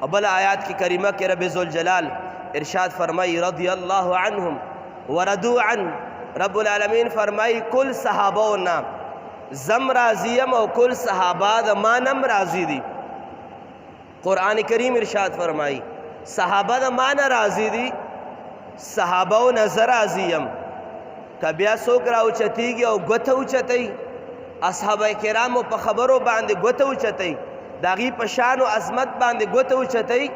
اور بل آیات کی کریمہ کے رب ذوالجلال ارشاد فرمائی رضی اللہ عنہم وردو عن، رب العالمین فرمائی کل صحابونا زم راضیم اور کل صحابہ دا مانم راضی دی. قرآن کریم ارشاد فرمائی صحابہ دا مانا راضی دی، صحابو نظر راضیم. کبیا سوک را اوچتیگی او گوتا اوچتی، اصحابہ کرامو پا خبرو باندے گوتا اوچتی، داغی پشان و عظمت باندے گوتا اوچتی،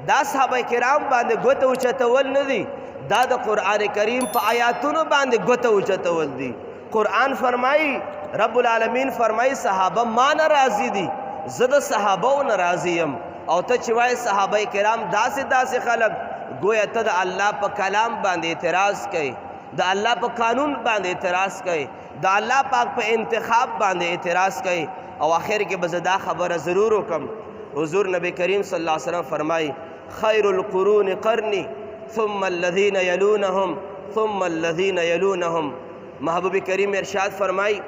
دا صحابہ کرام باندے گوتا اوچتول ندی، دا دا قرآن کریم پا آیاتونو باندے گوتا اوچتول دی. قرآن فرمائی رب العالمین فرمائی صحابہ مانا راضی دی، زد صحابو نرازیم. او تا چوائے صحابہ کرام دا سے خلق گویا تا دا اللہ پا کلام باندے اعتراض کئے، دا اللہ پا قانون باندے اعتراض کئے، دا اللہ پاک پا انتخاب باندے اعتراض کئے. او آخر کے بزدہ خبر ضرور کم حضور نبی کریم صلی اللہ علیہ وسلم فرمائی خیر القرون قرنی ثم الذین یلونہم ثم الذین یلونہم. محبوب کریم ارشاد فرمائی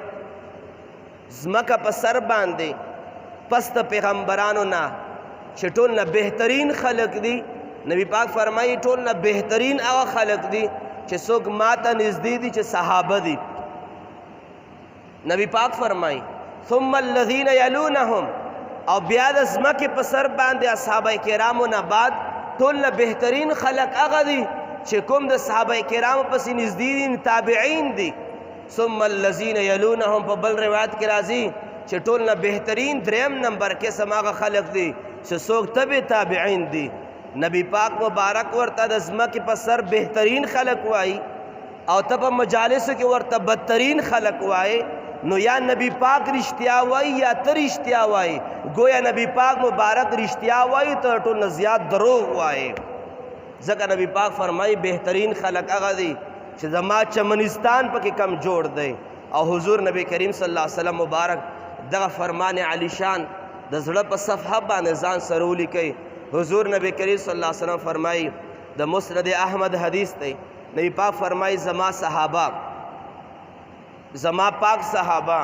زمکہ پا سر باندے پست پیغمبرانو نا چھ ٹول نا بہترین خلق دی، نبی پاک فرمائی ٹول نا بہترین اغا خلق دی چھ سوک ماتا نزدی دی چھ صحابہ دی. نبی پاک فرمائی ثم الذین یلونہم، او بیاد ازمکی پسر باندے اصحابہ کرامو نا بعد ٹول نا بہترین خلق اغا دی چھ کم دا صحابہ کرامو پسی نزدی دی تابعین دی. ثم الذین یلونہم پا بل روایت کی رازی چھ ٹول نا بہترین دریم نمبر کے سماغ خلق دی چھ سوک تب تابعین دی. نبی پاک مبارک ورطا دزمہ کی پسر بہترین خلق وائی او تب مجالس کی ورطا بدترین خلق وائی. نو یا نبی پاک رشتیا وائی یا تر رشتیا وائی، گویا نبی پاک مبارک رشتیا وائی تو ٹول نا زیاد دروغ وائی. ذکر نبی پاک فرمائی بہترین خلق اغا دی چھ زما چمنستان پا کی کم جوڑ دے. او حضور نبی کریم صلی اللہ علیہ وسلم مبارک دغا فرمان علی شان دا زڑا پا صفحہ بانزان سرولی کئی. حضور نبی کریم صلی اللہ علیہ وسلم فرمائی دا مسند احمد حدیث تے نبی پاک فرمائی زما صحابہ زما پاک صحابہ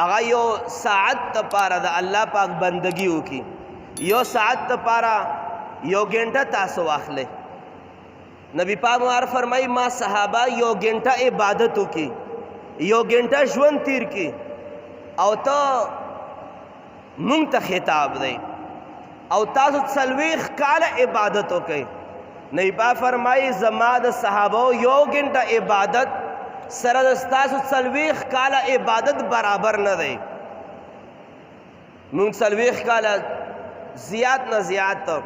اگا یو ساعت تا پارا دا اللہ پاک بندگیو کی، یو ساعت تا پارا یو گھنٹا تاسو آخلے. نبی پاک مار فرمائی ما صحابہ یو گھنٹا عبادتو کی، یو گھنٹا جون تیر کی، او تا منگ تا خطاب دے، او تاسو سلویخ کالا عبادتو کی. نبی پاک فرمائی زماد صحابہ یو گھنٹا عبادت سرد استاسو سلویخ کالا عبادت برابر نہ دے. منگ سلویخ کالا زیاد نہ زیاد تا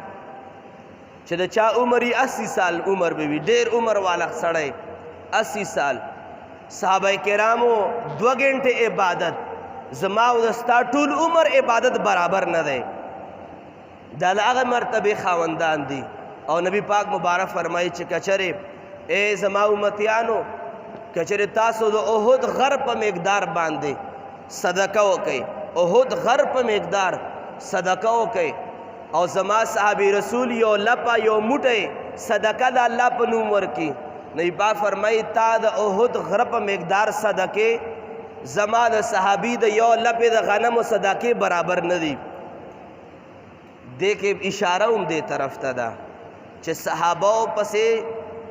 چھ دا چا عمری 80 سال عمر بھی دیر عمر والا سڑے 80 سال. صحابہ کرامو 2 گھنٹے عبادت زماو دستا طول عمر عبادت برابر نہ دے. دلاغ مرتبہ خاوندان دی. اور نبی پاک مبارک فرمائی چھ کچرے اے زما امتیانو کچرے تاسو دو احد غر پا مقدار باندے صدقہ ہو کئی، احد غر پا مقدار صدقہ ہو کئی. اور زما صحابی رسول یو لپا یو مٹے صدقہ دا اللہ پا نومور کی. نبی پاک فرمائی تا دا احد غر پا مقدار صدقے زما دا صحابی دا یو لپے دا غنم و صدقے برابر ندی. دیکھے اشارہ دے طرف تا دا چھ صحابہ پسے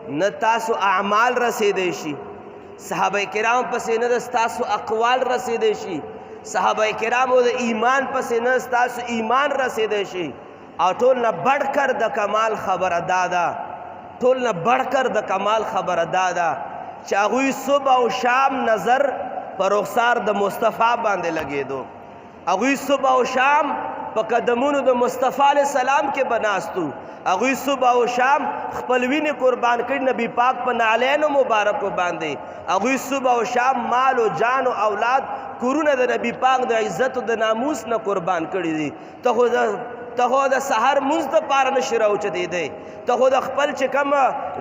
نتاسو اعمال رسیدے شی، صحابہ کرام پسے ندستاسو اقوال رسیدے شی، صحابہ کرام دا ایمان پسے ندستاسو ایمان رسیدے شی. اور ٹول نہ بڑھ کر دا کمال خبر دادا، ٹول نہ بڑھ کر دا کمال خبر دادا چاہوئی صبح و شام نظر پر رخسار دا مصطفیٰ باندے لگے دو. اگوی صبح و شام پا قدمون دا مصطفیٰ علیہ السلام کے بناستو، اگوی صبح و شام خپلوین قربان کر نبی پاک پا نالین و مبارک و باندے، اگوی صبح و شام مال و جان و اولاد کرون دا نبی پاک دا عزت و دا ناموس نا قربان کری دی. تخو دا سحر منز دا پارا نشرہ اچھتے دے، تخو دا خپل چکم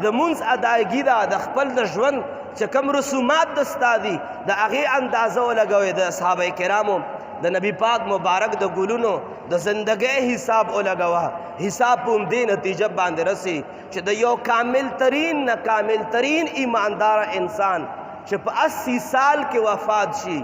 دا منز ادائیگی دا دا خپل دا جون چکم رسومات دستا دی دا اغی اندازہ لگوئے دا صحابہ کرامو دا نبی پاک مبارک دا گلونو دا زندگی حساب لگوا. حساب پوم دے نتیجہ باندے رسی چھ دا یو کامل ترین نا کامل ترین ایماندار انسان چھ پا 80 سال کے وفات شی،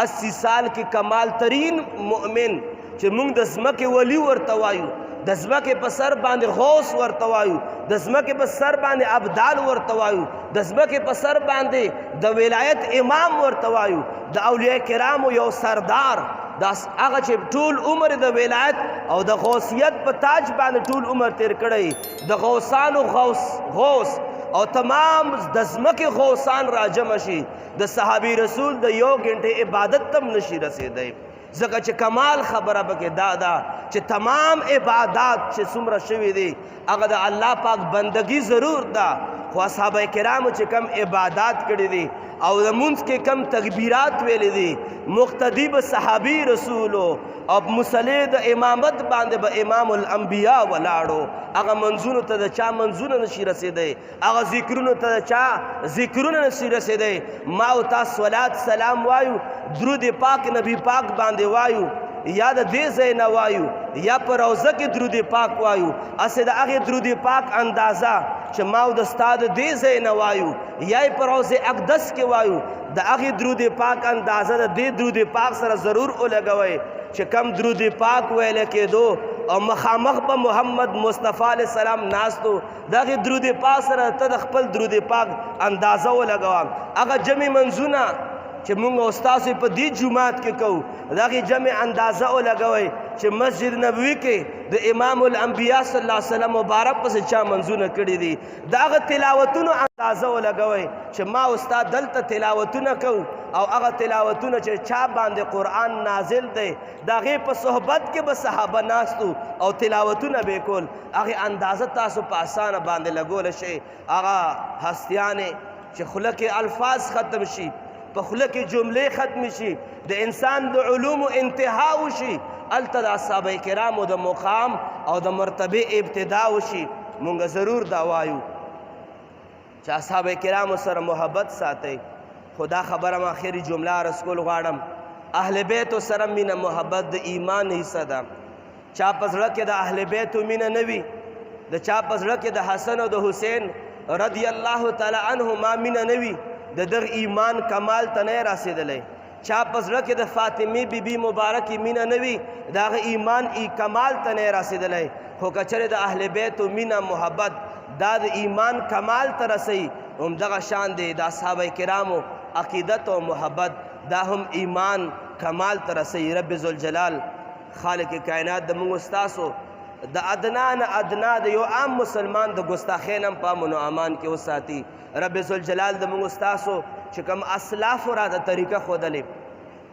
80 سال کی کمال ترین مؤمن چھ منگ دسمک ولی ورطوائیو د ځمکې په سر باندې غوث ورته وایو، د ځمکې په سر باندې ابدال ورته وایو، د ځمکې په سر باندې د ولایت امام ورته وایو، د اولیاء کرامو یو سردار، دا هغه چې ټول عمر د ولایت او د غوثیت په تاج باندې ټول عمر تیر کړی، د غوثانو غوث او تمام د ځمکې غوثان راجمع شي، د صحابي رسول د یو غنټې عبادت تم نشي رسېدی. ځکه چې کمال خبره پکې دا ده چې تمام عبادات چې څومره شوي دي هغه د الله پاک بندگی ضرور ده، خو اصحابه کرامو چې کم عبادات کړي دي او د مونځ کې کم تکبیرات ویلي دي، مقتدی به صحابي رسولو او مصلی د امامت باندې به امام الانبیاء ولاړو، هغه منځونو ته د چا منځونه نشي رسېدی، هغه ذکرونو ته د چا ذکرونه نشي رسېدی. ما او تا صلات سلام وایو، درود پاک نبی پاک باندې وایو، یا د دې ځای نه وایو یا په روضه کې درود پاک وایو، اسې د هغې درود پاک اندازه چې ما او د ستا د دې ځای نه وایو یا یې په روضه اقدس کې وایو، د هغې درود پاک اندازه د دې درود پاک سره ضرور ولګوئ چې کم درود پاک ویل کېدو او مخامخ به محمد مصطفی علیه السلام ناستو، د هغې درود پاک سره ته د خپل درود پاک اندازه ولګوه. هغه جمع منځونه چې مونږ او ستاسو په دې جومات کې کوو د هغې جمع اندازه ولګوئ چې مسجد نبوي کې د امام الانبیاء صلی الله علیه وسلم مبارک پسې چا منځونه کړي دي د هغه تلاوتونو اندازه ولګوئ چې ما او ستا دلته تلاوتونه کوو او هغه تلاوتونه چې چا باندې قرآن نازل دی د هغې په صحبت کې به صحابه ناستو او تلاوتونه به یې کول، هغې اندازه تاسو په اسانه باندې لګولی شئ. هغه هستیانې چې خوله کې الفاظ ختم شي، په خوله کې جملې ختم شي، د انسان د علومو انتها وشي، هلته د اصحابه کرامو د مقام او د مرتبه ابتدا وشي. مونږ ضرور دا وایو چې اصحابه کرامو سره محبت ساتئ. خو دا خبره ما آخري جمله عرض کول غواړم، اهل بیتو سره مینه محبت د ایمان حصه ده. چا په زړه کې د اهل بیتو مینه نه وي، د چا په زړه کې د حسن او د حسین رضی الله تعالی عنهما مینه نه وي، د دغ ایمان کمال ته نه رسېدلی. چا په زړه کې د فاطمې بیبي مبارکې مینه نه وي، د هغه ایمان کمال ته نه رسېدلی. خو که چېرې د اهل بیتو مینه محبت دا د ایمان کمال ته رسوي، همدغه شان دی د اصحابه کرامو عقیدت او محبت دا هم ایمان کمال ته رسوي. رب ذوالجلال خالق کائنات د موږ ستاسو د ادنا نه ادنا د یو عام مسلمان د ګستاخۍ نه هم په امن و امان کې وساتي. رب ذوالجلال د موږ ستاسو چې کوم اسلافو راته طریقه ښودلې،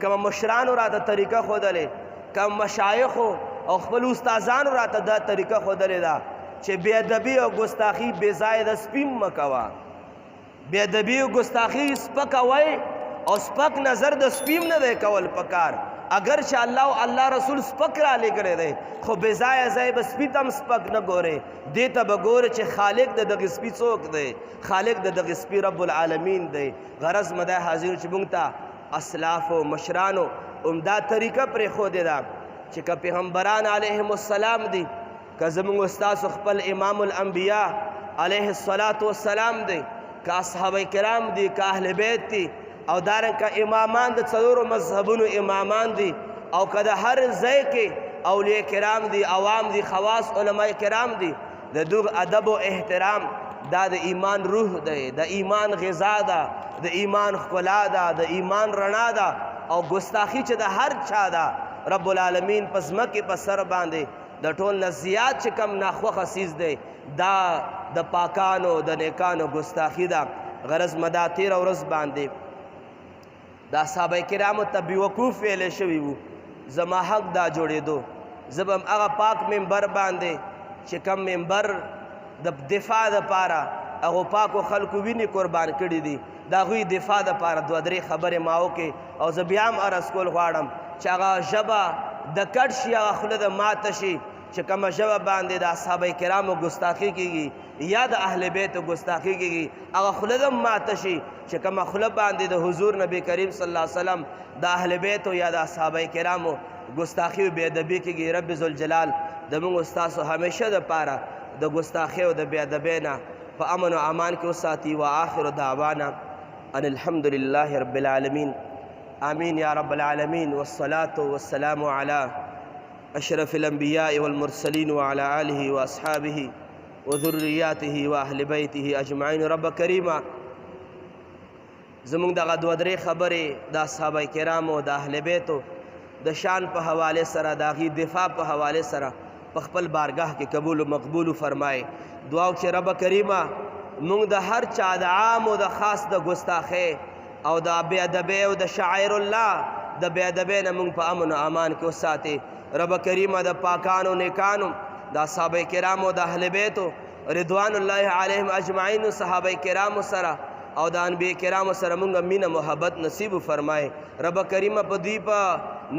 کوم مشرانو راته طریقه ښودلې، کوم مشایخو او خپل استادانو راته دا طریقه ښودلې ده چې بې ادبي او ګستاخي بې ځایه د سپیم مه کوه. بې ادبي او ګستاخي سپکه وی او سپک نظر د سپیم نه دی کول پکار، اگر چې الله او الله رسول سپک را لګړی دی، خو بې ځایه ځای به سپي ته هم سپک نه ګورې، دې ته به ګورې چې خالق د دغې سپي څوک دی، خالق د دغې سپي رب العالمین دی. غرض مدی حاضرینو چې موږ ته اسلافو مشرانو عمده طریقه پرېښودې ده چې که پیغمبران علیهم السلام دي، که زموږ ستاسو خپل امام الانبیاء علیه الصلاة والسلام دی، که اصحابه کرام دي، که اهل بیت دي، او دارنګه امامان د څلورو مذهبونو امامان دي، او که د هر ځای کې اولیاء کرام دي، عوام دي، خواص علماء کرام دي، د دوی ادب او احترام دا د ایمان روح دی، د ایمان غذا ده، د ایمان ښکلا ده، د ایمان رڼا ده. او ګستاخي چې د هر چا ده، رب العالمین په ځمکې په سر باندې د ټول نه زیات چې کم ناخوښه څیز دی دا د پاکانو د نیکانو ګستاخي ده. غرض مدا تېره ورځ باندې دا صحابه کرامو ته بېوقوف ویلی شوي وو، زما حق دا جوړېدو، زه به هغه پاک منبر باندې چې کم منبر د دفاع دپاره هغو پاکو خلکو وینې قربان کړي دي، د هغوی دفاع دپاره دوه درې خبرې ما وکړې او زه بیا هم عرض کول غواړم چې هغه ژبه د کټ شي، هغه خوله د ماته شي چې کومه ژبه باندې د اصحابه کرامو ګستاخي کېږي یا د اهل بیتو ګستاخي کېږي، هغه خوله د ماته شي چې کومه خوله باندې د حضور نبی کریم صلی الله علیه وسلم د اهل بیتو یا د اصحابه کرامو ګستاخي او بې ادبي کېږي. رب ذوالجلال د موږ ستاسو همیشه دپاره د ګستاخۍ او د بې ادبۍ نه په امن و امان کې وساتي. وآخر دعوانا ان الحمد لله رب العالمین. آمین یا رب العالمین. والصلاة والسلام علی اشرف الانبیاء والمرسلین وعلى آله واصحابه وذریاته واهل بیته اجمعین. رب کریمه زمونږ دغه دوه درې خبرې د اصحابه کرامو د اهل بیتو د شان په حواله سره د هغې دفاع په حواله سره په خپل بارگاه کې قبول و مقبول فرمایي. دعا چې رب کریمه مونږ د هر چا د عام او د خاص د ګستاخۍ او د بې ادبۍ او د شاعر الله د بې ادبۍ نه مونږ په امن و امان کې وساتې. رب کریمه د پاکانو نیکانو د اصحابه کرامو د اهل بیتو رضوان الله علیهم اجمعین صحابه کرامو سره او د انبیاء کرامو سره مونږ مینه محبت نصیب فرمایي. رب کریمه په دوی په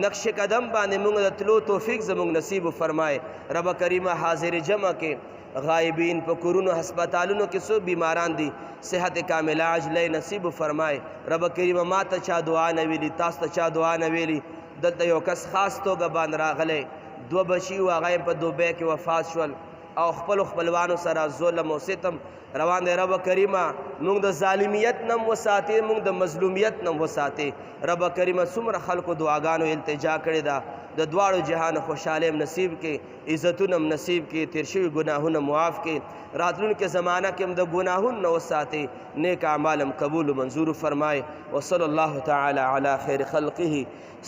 نقش قدم باندې مونږ د تلو توفیق زمونږ نصیب فرمایي. رب کریمه حاضر جمع کې غائبین په کورونو هسپتالونو کې څو بیماران دي صحت کامله عاجله نصیب فرمایي. رب کریمه ما ته چا دعا نه ویلي تاسو ته چا دعا نه ویلي دلته یو کس خاص توګه باندې راغلی دوه بچي و هغه په دوبۍ کې وفات شول او خپل خپلوانو سره ظلم او ستم روان دی. رب کریمه مونږ د ظالمیت نم وساتې مونږ د مظلومیت نم وساتې. رب کریمه څومره خلکو دعاګانو التجا کړې ده د دواړو جهان خوشحالی نصیب کې عزتونه نصیب کې تیر شوي ګناهونه معاف کې راتلونکې زمانه کې هم د ګناهونو نه وساتې نیک اعمال هم قبول منظور فرمایي. وصلی الله تعالی علی خیر خلقه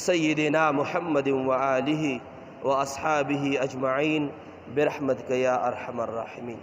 سیدنا محمد وآله واصحابه اجمعین برحمتک یا ارحم الراحمین.